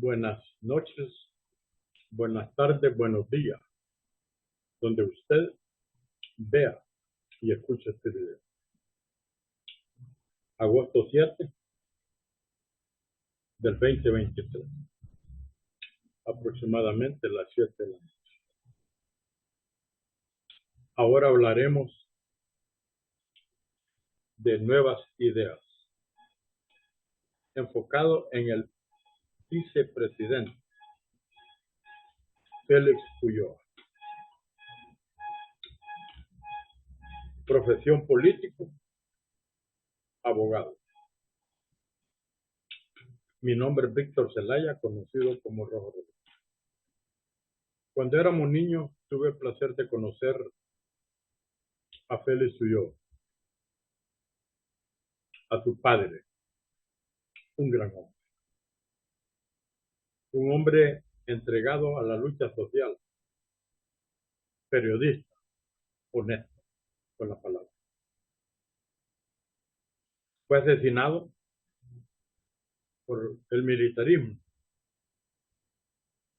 Buenas noches, buenas tardes, buenos días, donde usted vea y escuche este video. Agosto 7 del 2023, aproximadamente las 7 de la noche. Ahora hablaremos de nuevas ideas, enfocado en el vicepresidente Félix Ulloa. Profesión político, abogado. Mi nombre es Víctor Zelaya, conocido como Rojo Rojo. Cuando éramos niños, tuve el placer de conocer a Félix Ulloa, a su padre, un gran hombre. Un hombre entregado a la lucha social, periodista, honesto con la palabra. Fue asesinado por el militarismo,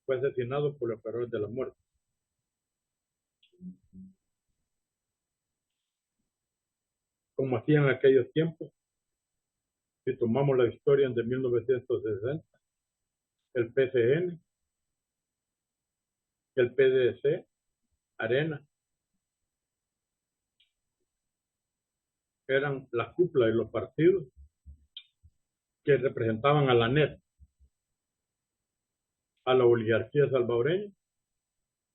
fue asesinado por los operadores de la muerte. Como hacían en aquellos tiempos, si tomamos la historia de 1960, el PCN, el PDC, Arena, eran las cúpulas de los partidos que representaban a la NET, a la oligarquía salvadoreña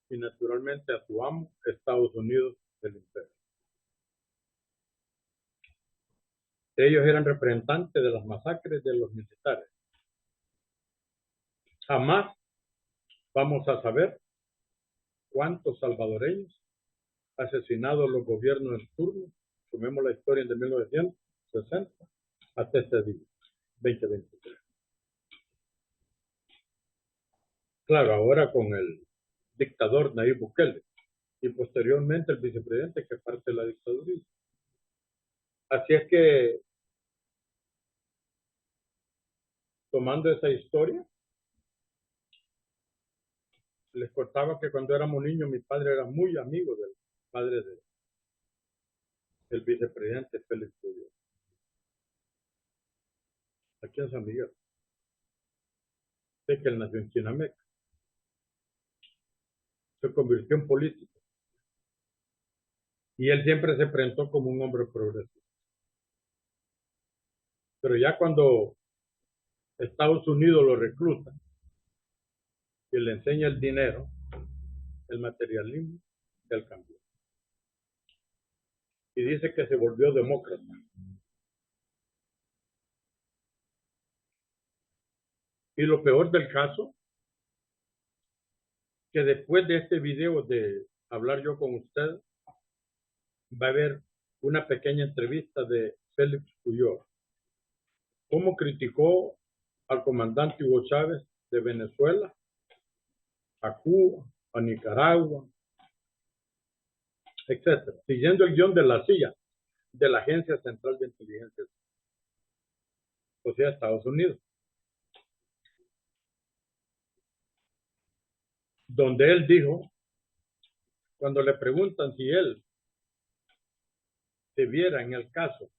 y naturalmente a su amo, Estados Unidos del imperio. Ellos eran representantes de las masacres de los militares. Jamás vamos a saber cuántos salvadoreños asesinados los gobiernos en turno, tomemos la historia de 1960 hasta este día, 2023. Claro, ahora con el dictador Nayib Bukele y posteriormente el vicepresidente que es parte de la dictadura. Así es que, tomando esa historia, les contaba que cuando éramos niños mi padre era muy amigo del padre del vicepresidente Félix Ulloa, aquí en San Miguel. Sé que él nació en Chinameca, se convirtió en político y él siempre se presentó como un hombre progresista. Pero ya cuando Estados Unidos lo recluta y le enseña el dinero, el materialismo, él cambió. Y dice que se volvió demócrata. Y lo peor del caso, que después de este video de hablar yo con usted, va a haber una pequeña entrevista de Félix Ulloa. Cómo criticó al comandante Hugo Chávez de Venezuela, a Cuba, a Nicaragua, etcétera, siguiendo el guión de la CIA, de la Agencia Central de Inteligencia, o sea, Estados Unidos, donde él dijo, cuando le preguntan si él se viera en el caso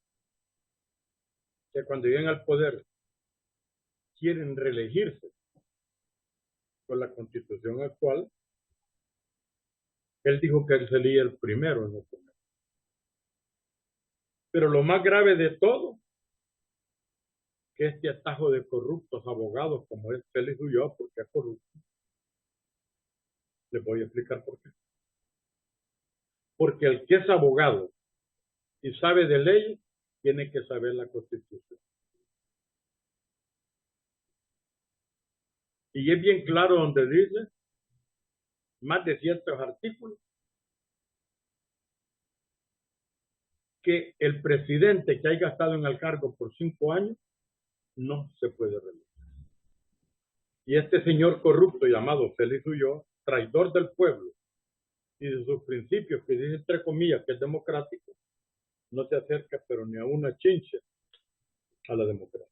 que cuando lleguen al poder quieren reelegirse con la constitución actual, él dijo que él sería el primero en oponer. Pero lo más grave de todo, que este atajo de corruptos abogados como es Félix Ulloa, porque es corrupto, les voy a explicar por qué. Porque el que es abogado y sabe de ley, tiene que saber la Constitución. Y es bien claro donde dice, más de ciertos artículos, que el presidente que haya estado en el cargo por 5 años no se puede reelegir. Y este señor corrupto llamado Félix Ulloa, traidor del pueblo y de sus principios, que dice entre comillas que es democrático, no se acerca pero ni a una chinche a la democracia.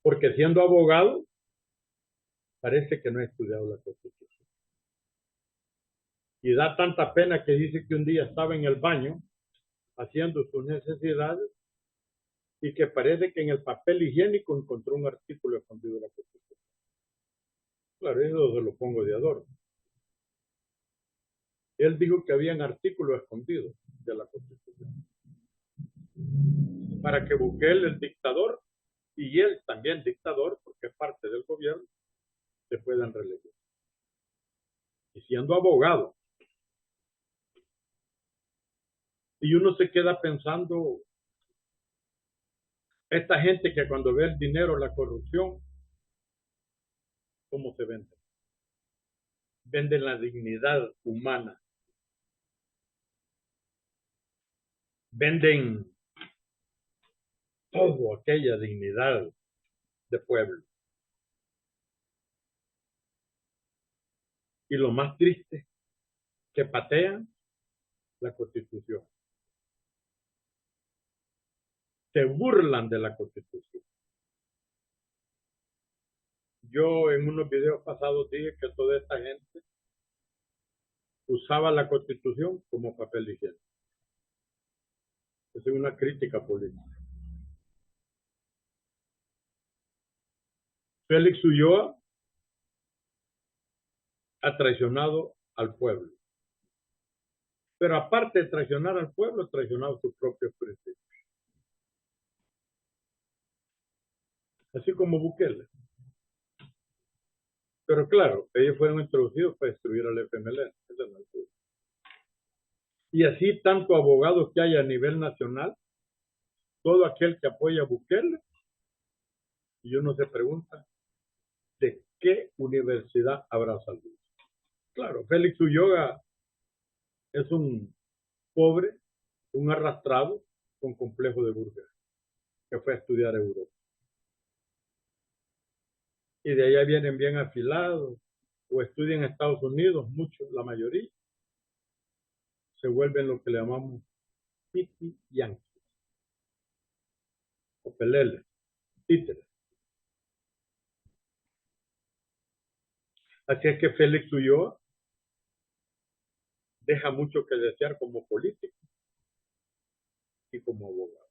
Porque siendo abogado, parece que no ha estudiado la Constitución. Y da tanta pena que dice que un día estaba en el baño haciendo sus necesidades y que parece que en el papel higiénico encontró un artículo escondido de la Constitución. Claro, eso se lo pongo de adorno. Él dijo que habían artículos escondidos de la Constitución para que Bukele, el dictador, y él también dictador, porque es parte del gobierno, se puedan reelegir. Y siendo abogado. Y uno se queda pensando, esta gente que cuando ve el dinero, la corrupción, ¿cómo se vende? Venden la dignidad humana. Venden todo aquella dignidad de pueblo. Y lo más triste, que patean la Constitución. Se burlan de la Constitución. Yo en unos videos pasados dije que toda esta gente usaba la Constitución como papel higiénico. Esa es una crítica política. Félix Ulloa ha traicionado al pueblo. Pero aparte de traicionar al pueblo, ha traicionado sus propios principios. Así como Bukele. Pero claro, ellos fueron introducidos para destruir al FMLN. Y así tanto abogados que hay a nivel nacional, todo aquel que apoya a Bukele, y uno se pregunta, ¿de qué universidad habrá salido? Claro, Félix Ulloa es un pobre, un arrastrado con complejo de burgués, que fue a estudiar a Europa. Y de allá vienen bien afilados, o estudian en Estados Unidos, muchos, la mayoría, se vuelven lo que le llamamos piti yanquis, o peleles, títeres. Así es que Félix Ulloa deja mucho que desear como político y como abogado.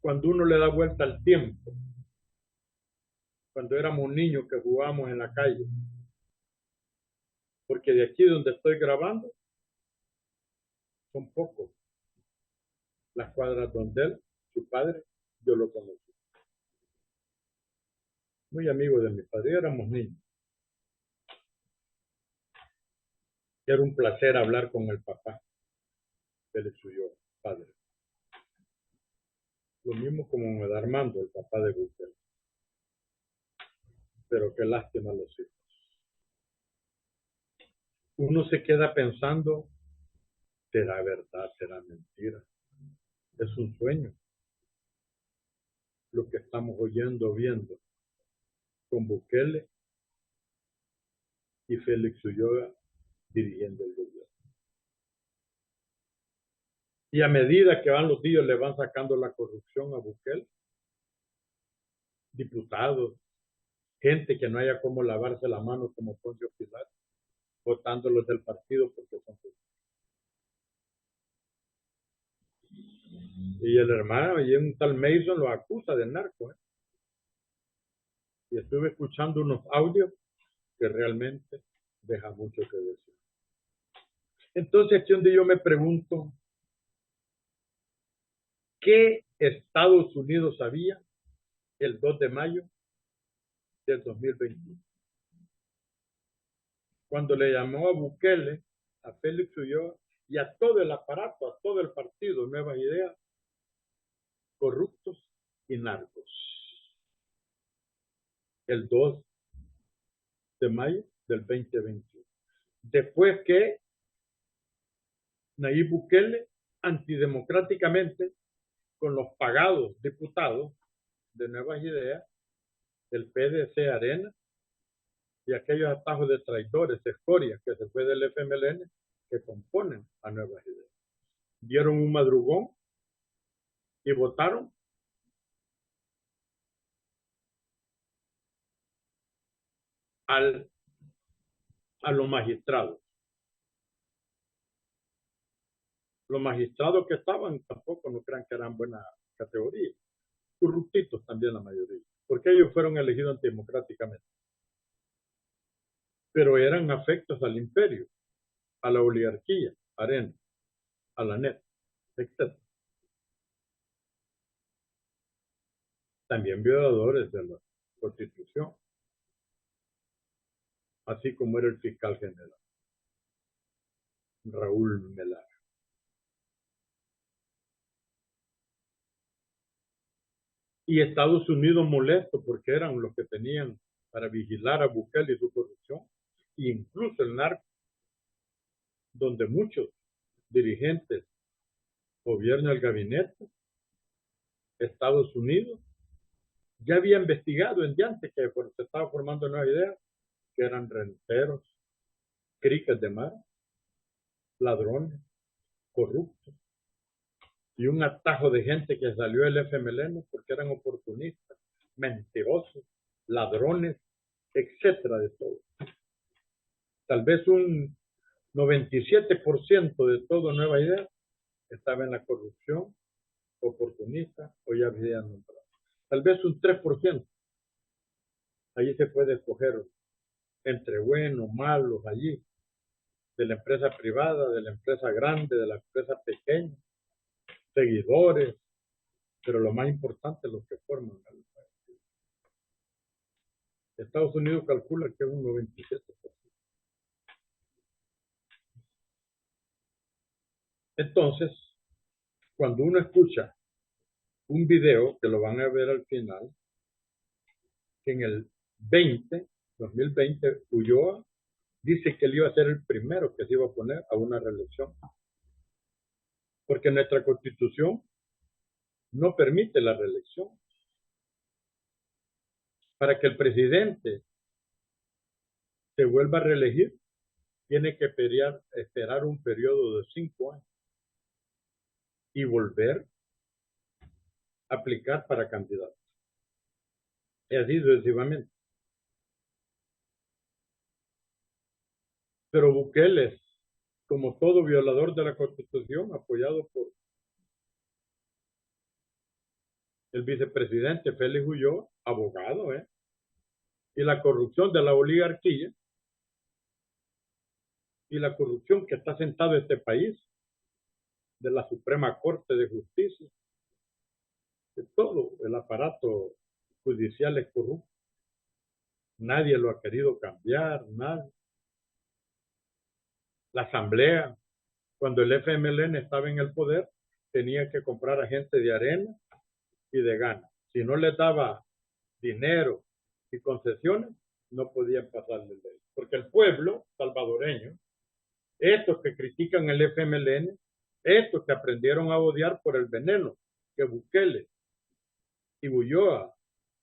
Cuando uno le da vuelta al tiempo, cuando éramos niños que jugábamos en la calle, porque de aquí donde estoy grabando, son pocos las cuadras donde él, su padre, yo lo conocí. Muy amigo de mi padre, éramos niños. Era un placer hablar con el papá Félix Ulloa, padre. Lo mismo como me da Armando, el papá de Bukele. Pero qué lástima los hijos. Uno se queda pensando, ¿será verdad? ¿Será mentira? Es un sueño lo que estamos oyendo, viendo con Bukele y Félix Ulloa dirigiendo el gobierno. Y a medida que van los días le van sacando la corrupción a Bukele, diputados, gente que no haya cómo lavarse la mano como Poncio Pilato, votándolos del partido porque son justos. Y el hermano, y un tal Mason lo acusa de narco. Y estuve escuchando unos audios que realmente deja mucho que decir. Entonces, aquí donde yo me pregunto, ¿qué Estados Unidos sabía el 2 de mayo del 2021? Cuando le llamó a Bukele, a Félix Ulloa y a todo el aparato, a todo el partido, Nuevas Ideas, corruptos y narcos. El 2 de mayo del 2021. Después que Nayib Bukele, antidemocráticamente, con los pagados diputados de Nuevas Ideas, el PDC Arena y aquellos atajos de traidores, escorias que se fue del FMLN, que componen a Nuevas Ideas. Dieron un madrugón y votaron al, a los magistrados. Los magistrados que estaban tampoco no crean que eran buena categoría. Corruptitos también la mayoría, porque ellos fueron elegidos antidemocráticamente. Pero eran afectos al imperio, a la oligarquía, Arena, a la NET, etc. También violadores de la Constitución, así como era el fiscal general, Raúl Melara. Y Estados Unidos molesto porque eran los que tenían para vigilar a Bukele y su corrupción, e incluso el narco, donde muchos dirigentes gobierno del gabinete, Estados Unidos, ya había investigado en antes que se estaba formando nueva idea, que eran renteros, criques de mar, ladrones, corruptos, y un atajo de gente que salió del FMLN porque eran oportunistas, mentirosos, ladrones, etcétera, de todo. Tal vez un 97% de todo Nueva Idea estaba en la corrupción oportunista o ya había nombrado. Tal vez un 3%. Allí se puede escoger entre buenos, malos, allí, de la empresa privada, de la empresa grande, de la empresa pequeña, seguidores, pero lo más importante es lo que forman al país. Estados Unidos calcula que es un 97%. Entonces, cuando uno escucha un video, que lo van a ver al final, que en el 2020, Ulloa dice que él iba a ser el primero que se iba a poner a una reelección. Porque nuestra Constitución no permite la reelección. Para que el presidente se vuelva a reelegir, tiene que esperar un periodo de 5 años y volver a aplicar para candidato. Y así sucesivamente. Pero Bukele, como todo violador de la Constitución, apoyado por el vicepresidente Félix Ulloa, abogado, y la corrupción de la oligarquía, y la corrupción que está sentado en este país, de la Suprema Corte de Justicia, de todo el aparato judicial es corrupto. Nadie lo ha querido cambiar, nadie. La Asamblea, cuando el FMLN estaba en el poder, tenía que comprar a gente de Arena y de Gana. Si no les daba dinero y concesiones, no podían pasarle ley. Porque el pueblo salvadoreño, estos que critican el FMLN, estos que aprendieron a odiar por el veneno que Bukele y Ulloa,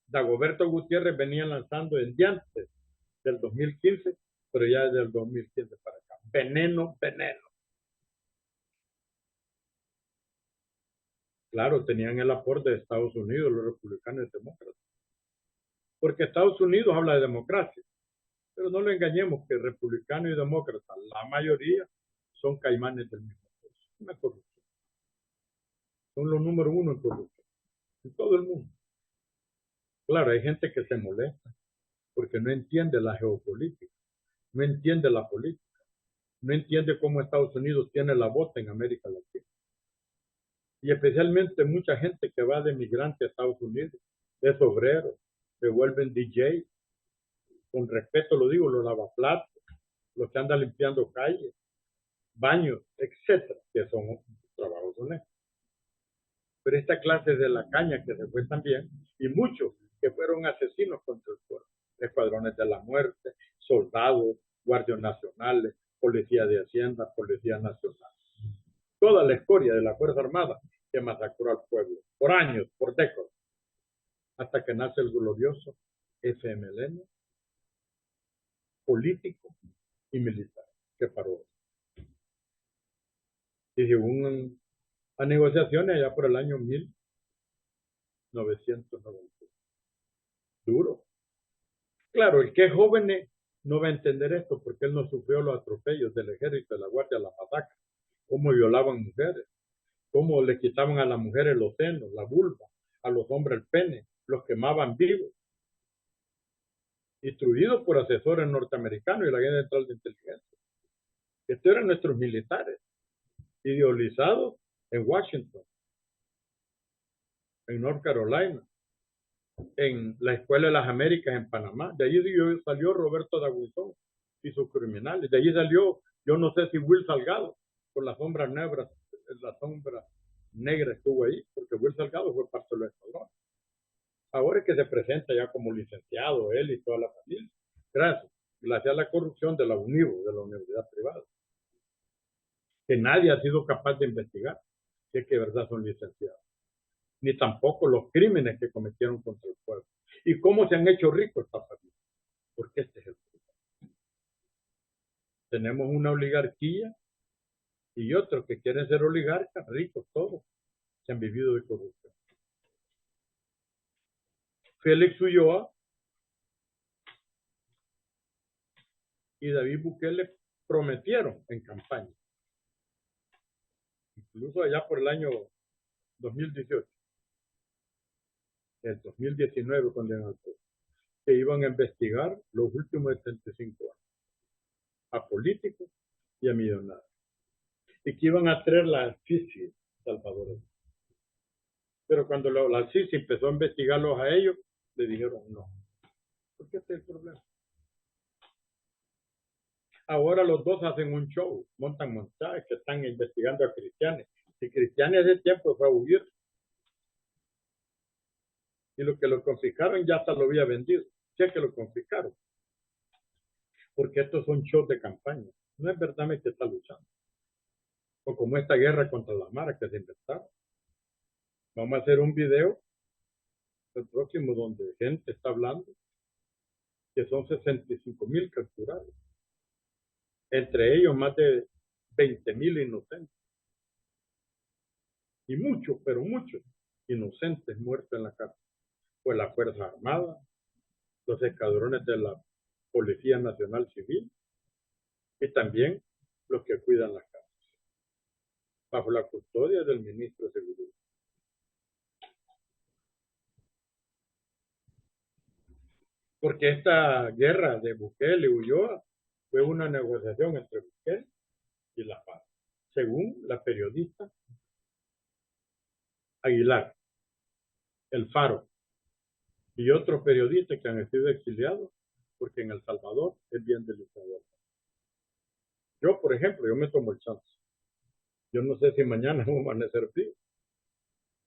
Dagoberto Gutiérrez venían lanzando desde antes del 2015, pero ya desde el 2015 para acá. Veneno, veneno. Claro, tenían el aporte de Estados Unidos, los republicanos y demócratas. Porque Estados Unidos habla de democracia, pero no le engañemos que republicanos y demócratas, la mayoría, son caimanes del mismo peso. Una corrupción. Son los número uno en corrupción. En todo el mundo. Claro, hay gente que se molesta porque no entiende la geopolítica, no entiende la política, no entiende cómo Estados Unidos tiene la bota en América Latina. Y especialmente mucha gente que va de migrante a Estados Unidos, es obrero, se vuelven DJ, con respeto lo digo, los lavaplatos, los que andan limpiando calles, baños, etcétera, que son trabajos honestos. Pero esta clase de la caña que se fue también, y muchos que fueron asesinos contra el pueblo, escuadrones de la muerte, soldados, guardias nacionales, policía de Hacienda, policía nacional. Toda la escoria de la Fuerza Armada que masacró al pueblo, por años, por décadas, hasta que nace el glorioso FMLN, político y militar, que paró. Y según a negociaciones allá por el año 1990. Duro. Claro, el que es joven no va a entender esto porque él no sufrió los atropellos del ejército, de la guardia, las masacres, cómo violaban mujeres, cómo le quitaban a las mujeres los senos, la vulva, a los hombres el pene, los quemaban vivos, instruidos por asesores norteamericanos y la Agencia Central de Inteligencia. Estos eran nuestros militares, idealizados en Washington, en North Carolina, en la Escuela de las Américas en Panamá. De allí salió Roberto D'Aguizón y sus criminales. De allí salió, yo no sé si Will Salgado, por las sombras negras, la sombra negra estuvo ahí, porque Will Salgado fue parte de los escuadrones. Ahora es que se presenta ya como licenciado él y toda la familia. Gracias a la corrupción de la UNIVO, de la universidad privada, que nadie ha sido capaz de investigar si es que de verdad son licenciados, ni tampoco los crímenes que cometieron contra el pueblo. ¿Y cómo se han hecho ricos estas familias? Porque este es el problema. Tenemos una oligarquía y otros que quieren ser oligarcas, ricos todos, que han vivido de corrupción. Félix Ulloa y David Bukele prometieron en campaña, incluso allá por el año 2018, el 2019 cuando iban al poder, que iban a investigar los últimos 75 años a políticos y a millonarios, y que iban a traer la CICI salvadoreña. Pero cuando la CICI empezó a investigarlos a ellos, le dijeron no, porque este es el problema. Ahora los dos hacen un show, montan montajes que están investigando a Cristianes. Si Cristianes ese tiempo fue a huir, y lo que lo confiscaron ya hasta lo había vendido, ya que lo confiscaron, porque estos son shows de campaña, no es verdad que está luchando, o como esta guerra contra las maras que se inventaron. Vamos a hacer un video el próximo donde gente está hablando que son 65,000 capturados, entre ellos más de 20,000 inocentes, y muchos, pero muchos inocentes muertos en la cárcel, pues la Fuerza Armada, los escuadrones de la Policía Nacional Civil y también los que cuidan las casas, bajo la custodia del ministro de Seguridad. Porque esta guerra de Bukele y Ulloa fue una negociación entre Bukele y la FARC, según la periodista Aguilar, El Faro, y otros periodistas que han sido exiliados, porque en El Salvador es bien delicado. Yo, por ejemplo, yo me tomo el chance. Yo no sé si mañana vamos a amanecer frío,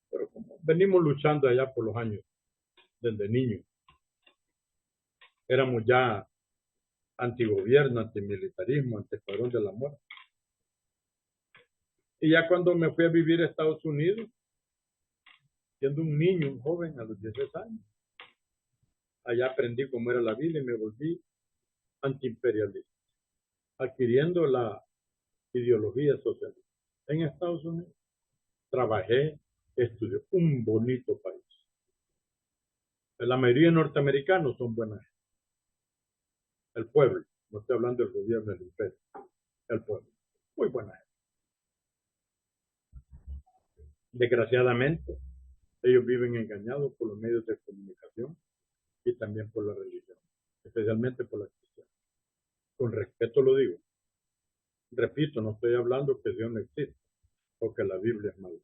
pero como venimos luchando allá por los años, desde niños, éramos ya antigobierno, antimilitarismo, antiescuadrón de la muerte. Y ya cuando me fui a vivir a Estados Unidos, siendo un niño, un joven, a los 16 años, allá aprendí cómo era la vida y me volví antiimperialista, adquiriendo la ideología socialista. En Estados Unidos trabajé, estudié, un bonito país. La mayoría de norteamericanos son buenas gente. El pueblo, no estoy hablando del gobierno del imperio, el pueblo, muy buena gente. Desgraciadamente, ellos viven engañados por los medios de comunicación y también por la religión, especialmente por la cristiana. Con respeto lo digo. Repito, no estoy hablando que Dios no existe o que la Biblia es mala.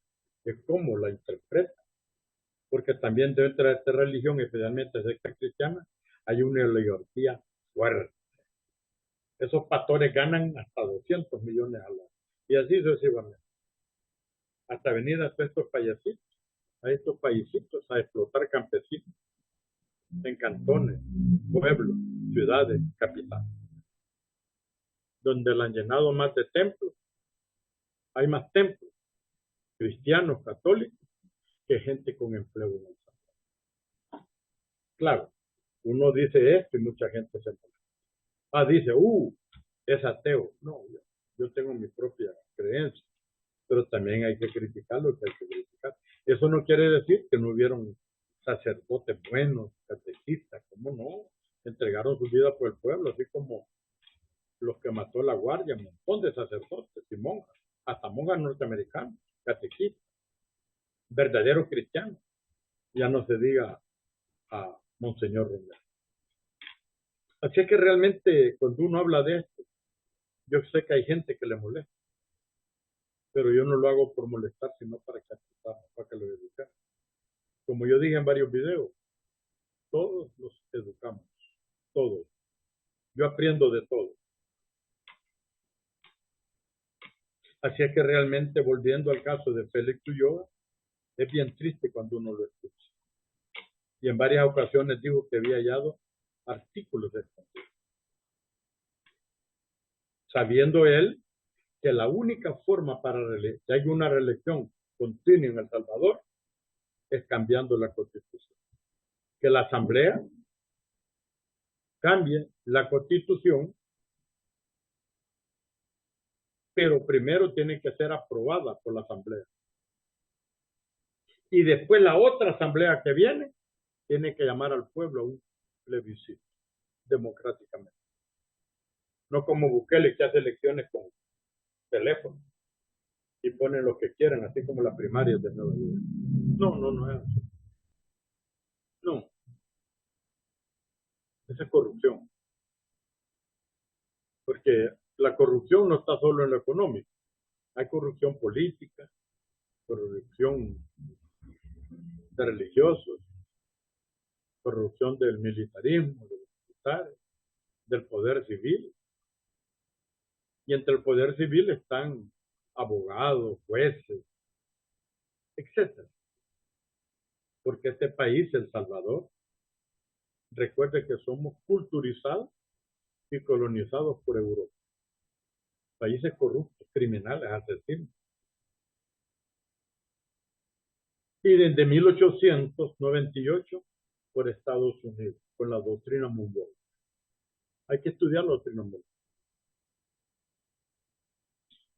Es cómo la interpreta. Porque también dentro de esta religión, especialmente de esta cristiana, hay una oligarquía fuerte. Esos pastores ganan hasta 200 millones al año. Y así sucesivamente. Hasta venir a estos paisitos, a explotar campesinos en cantones, pueblos, ciudades, capitales, donde le han llenado más de templos. Hay más templos cristianos, católicos, que gente con empleo en el Salvador. Claro, uno dice esto y mucha gente se molesta. Dice, es ateo. No, yo tengo mi propia creencia, pero también hay que criticar lo que hay que criticar. Eso no quiere decir que no hubieron sacerdotes buenos, catequistas, ¿cómo no? Entregaron su vida por el pueblo, así como guardia, un montón de sacerdotes y monjas, hasta monjas norteamericanas, catequistas, verdaderos cristianos. Ya no se diga a Monseñor Romero. Así es que realmente cuando uno habla de esto, yo sé que hay gente que le molesta, pero yo no lo hago por molestar, sino para que lo eduquen. Como yo dije en varios videos, todos los educamos, todos. Yo aprendo de todo. Así es que realmente, volviendo al caso de Félix Ulloa, es bien triste cuando uno lo escucha. Y en varias ocasiones dijo que había hallado artículos de esto, sabiendo él que la única forma para que haya una reelección continua en El Salvador es cambiando la Constitución. Que la Asamblea cambie la Constitución, pero primero tiene que ser aprobada por la Asamblea. Y después la otra Asamblea que viene tiene que llamar al pueblo a un plebiscito democráticamente. No como Bukele, que hace elecciones con teléfono y ponen lo que quieran, así como las primarias de Nueva York. No es así. No, esa es corrupción. Porque la corrupción no está solo en lo económico. Hay corrupción política, corrupción de religiosos, corrupción del militarismo, de los militares, del poder civil. Y entre el poder civil están abogados, jueces, etcétera. Porque este país, El Salvador, recuerde que somos culturizados y colonizados por Europa. Países corruptos, criminales, asesinos. Y desde 1898 por Estados Unidos, con la doctrina Monroe. Hay que estudiar la doctrina Monroe.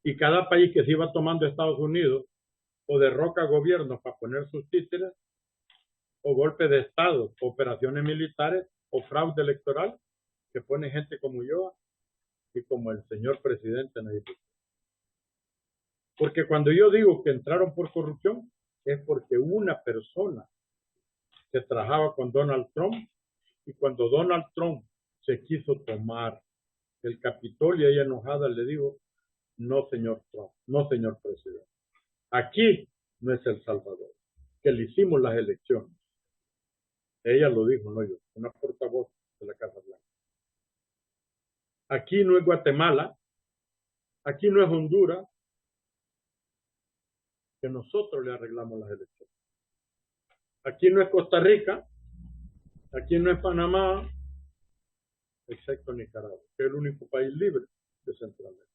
Y cada país que se iba tomando Estados Unidos o derroca gobiernos para poner sus títulos, o golpe de Estado, operaciones militares o fraude electoral, que pone gente como yo y como el señor presidente Nayib Bukele. Porque cuando yo digo que entraron por corrupción, es porque una persona que trabajaba con Donald Trump, y cuando Donald Trump se quiso tomar el Capitolio, ella enojada le dijo: no, señor Trump, no, señor presidente, aquí no es El Salvador, que le hicimos las elecciones. Ella lo dijo, no yo, una portavoz de la Casa Blanca. Aquí no es Guatemala, aquí no es Honduras, que nosotros le arreglamos las elecciones. Aquí no es Costa Rica, aquí no es Panamá, excepto Nicaragua, que es el único país libre de Centroamérica.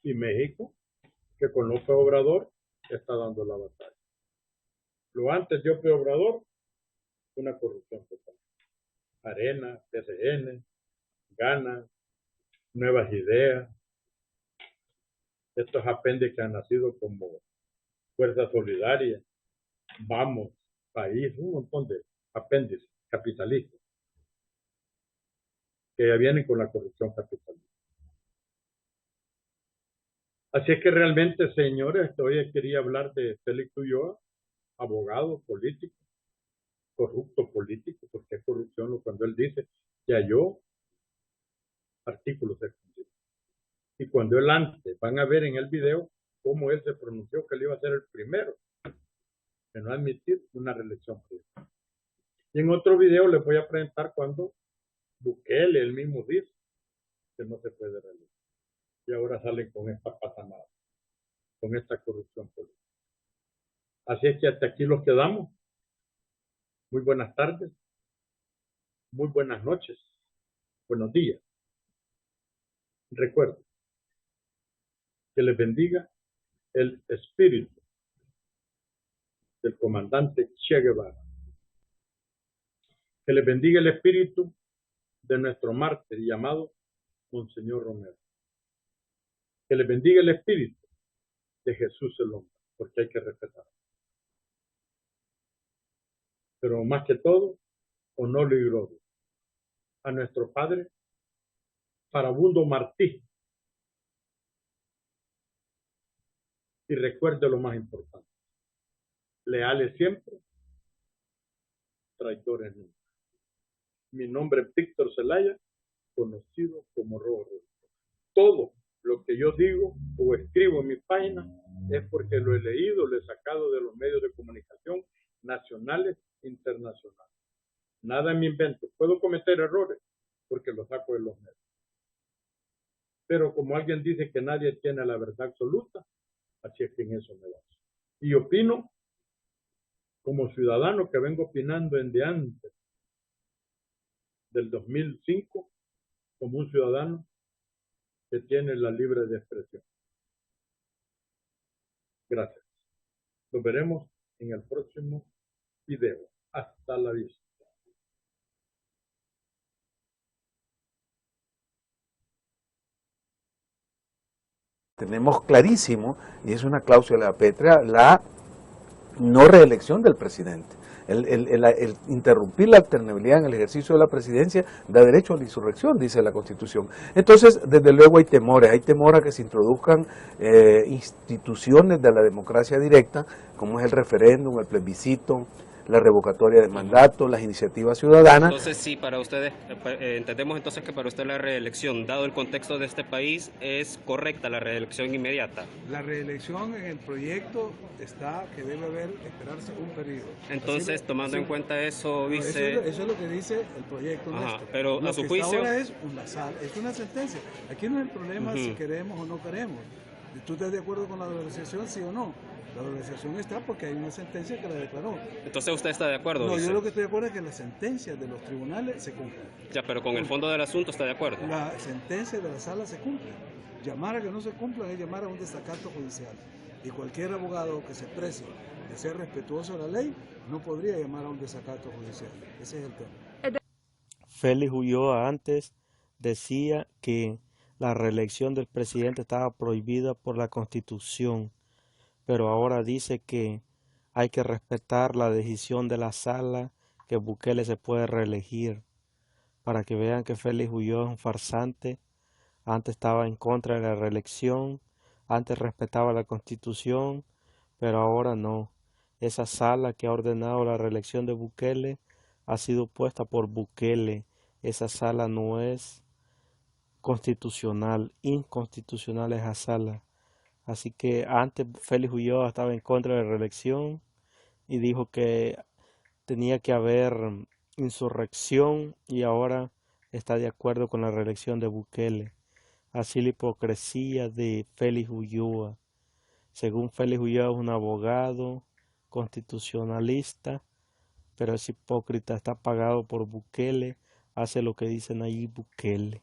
Y México, que con López Obrador está dando la batalla. Lo antes de López Obrador, una corrupción total. Arena, PCN, Gana, Nuevas Ideas, estos apéndices que han nacido como Fuerza Solidaria, Vamos, País, un montón de apéndices capitalistas que ya vienen con la corrupción capitalista. Así es que realmente, señores, hoy quería hablar de Félix Ulloa, abogado, político, corrupto político, porque es corrupción cuando él dice que halló artículos escondidos. Y cuando él antes, van a ver en el video cómo él se pronunció que él iba a ser el primero en no admitir una reelección política. Y en otro video les voy a presentar cuando Bukele él mismo dice que no se puede reelegir. Y ahora salen con esta patanada, con esta corrupción política. Así es que hasta aquí los quedamos. Muy buenas tardes, muy buenas noches, buenos días. Recuerden que les bendiga el espíritu del comandante Che Guevara. Que les bendiga el espíritu de nuestro mártir llamado Monseñor Romero. Que les bendiga el espíritu de Jesús el hombre, porque hay que respetar. Pero más que todo, honor y gloria a nuestro Padre Farabundo Martí, Y recuerde lo más importante: leales siempre, traidores nunca. Mi nombre es Víctor Zelaya, conocido como Robo. Todo lo que yo digo o escribo en mi página es porque lo he leído, lo he sacado de los medios de comunicación nacionales e internacionales. Nada me invento. Puedo cometer errores porque los saco de los medios. Pero como alguien dice que nadie tiene la verdad absoluta, así es que en eso me baso. Y opino como ciudadano que vengo opinando desde antes del 2005, como un ciudadano que tiene la libre de expresión. Gracias. Nos veremos en el próximo video. Hasta la vista. Tenemos clarísimo, y es una cláusula pétrea, la no reelección del presidente. El interrumpir la alternabilidad en el ejercicio de la presidencia da derecho a la insurrección, dice la Constitución. Entonces, desde luego hay temor a que se introduzcan instituciones de la democracia directa, como es el referéndum, el plebiscito, la revocatoria de mandato, las iniciativas ciudadanas. Entonces, sí, para ustedes, entendemos entonces que para usted la reelección, dado el contexto de este país, es correcta la reelección inmediata. La reelección en el proyecto está que debe esperarse un periodo. Entonces, tomando en cuenta eso, dice... Eso es lo que dice el proyecto nuestro. Pero a su juicio... Ahora es una sentencia. Aquí no es el problema si queremos o no queremos. ¿Tú estás de acuerdo con la dolarización, sí o no? La dolarización está porque hay una sentencia que la declaró. Entonces usted está de acuerdo. No, dice. yo lo que estoy de acuerdo es que las sentencias de los tribunales se cumplen. Ya, pero con el fondo del asunto está de acuerdo. La sentencia de la sala se cumple. Llamar a que no se cumplan es llamar a un desacato judicial. Y cualquier abogado que se exprese de ser respetuoso de la ley no podría llamar a un desacato judicial. Ese es el tema. Félix Ulloa antes decía que la reelección del presidente estaba prohibida por la Constitución, pero ahora dice que hay que respetar la decisión de la sala, que Bukele se puede reelegir, para que vean que Félix Ulloa es un farsante. Antes estaba en contra de la reelección, antes respetaba la Constitución, pero ahora no. Esa sala que ha ordenado la reelección de Bukele ha sido puesta por Bukele. Esa sala no es constitucional, inconstitucional esa sala. Así que antes Félix Ulloa estaba en contra de la reelección y dijo que tenía que haber insurrección y ahora está de acuerdo con la reelección de Bukele. Así la hipocresía de Félix Ulloa. Según Félix Ulloa es un abogado constitucionalista, pero es hipócrita, está pagado por Bukele, hace lo que dice Nayib Bukele.